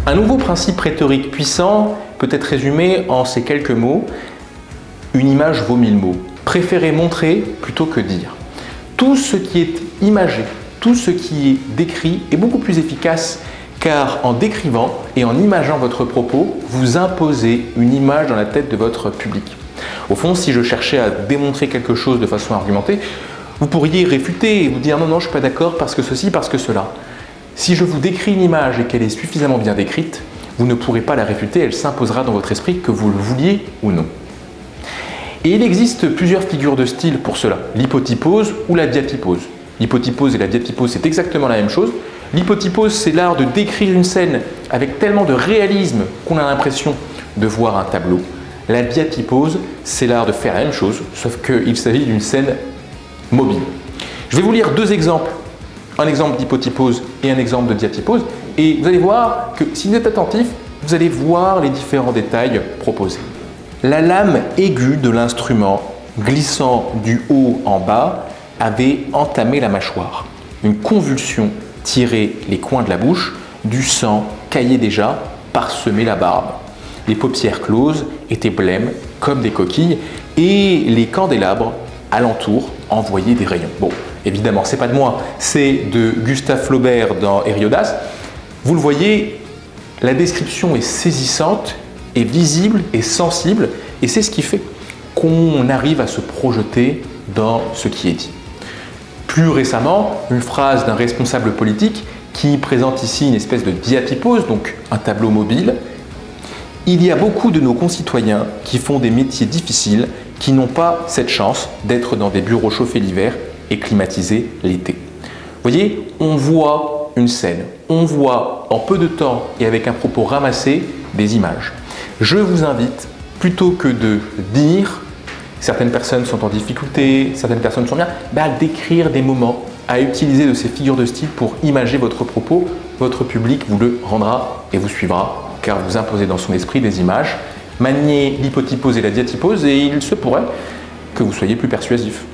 Un nouveau principe rhétorique puissant peut être résumé en ces quelques mots. Une image vaut 1000 mots. Préférez montrer plutôt que dire. Tout ce qui est imagé, tout ce qui est décrit est beaucoup plus efficace car en décrivant et en imageant votre propos, vous imposez une image dans la tête de votre public. Au fond, si je cherchais à démontrer quelque chose de façon argumentée, vous pourriez réfuter et vous dire non, je ne suis pas d'accord parce que ceci, parce que cela. Si je vous décris une image et qu'elle est suffisamment bien décrite, vous ne pourrez pas la réfuter, elle s'imposera dans votre esprit que vous le vouliez ou non. Et il existe plusieurs figures de style pour cela, l'hypotypose ou la diatypose. L'hypotypose et la diatypose, c'est exactement la même chose. L'hypotypose, c'est l'art de décrire une scène avec tellement de réalisme qu'on a l'impression de voir un tableau. La diatypose, c'est l'art de faire la même chose, sauf qu'il s'agit d'une scène mobile. Je vais vous lire deux exemples, un exemple d'hypotypose et un exemple de diatypose, et vous allez voir que si vous êtes attentif, vous allez voir les différents détails proposés. La lame aiguë de l'instrument, glissant du haut en bas, avait entamé la mâchoire. Une convulsion tirait les coins de la bouche, du sang caillait déjà, parsemait la barbe. Les paupières closes étaient blêmes comme des coquilles et les candélabres alentour envoyaient des rayons. Bon, évidemment, c'est pas de moi, c'est de Gustave Flaubert dans Hériodas. Vous le voyez, la description est saisissante, est visible et sensible, et c'est ce qui fait qu'on arrive à se projeter dans ce qui est dit. Plus récemment, une phrase d'un responsable politique qui présente ici une espèce de diatypose, donc un tableau mobile. Il y a beaucoup de nos concitoyens qui font des métiers difficiles, qui n'ont pas cette chance d'être dans des bureaux chauffés l'hiver et climatisés l'été. Vous voyez, on voit une scène, on voit en peu de temps et avec un propos ramassé des images. Je vous invite, plutôt que de dire certaines personnes sont en difficulté, certaines personnes sont bien, à décrire des moments, à utiliser de ces figures de style pour imager votre propos. Votre public vous le rendra et vous suivra, car vous imposez dans son esprit des images. Maniez l'hypotypose et la diatypose et il se pourrait que vous soyez plus persuasif.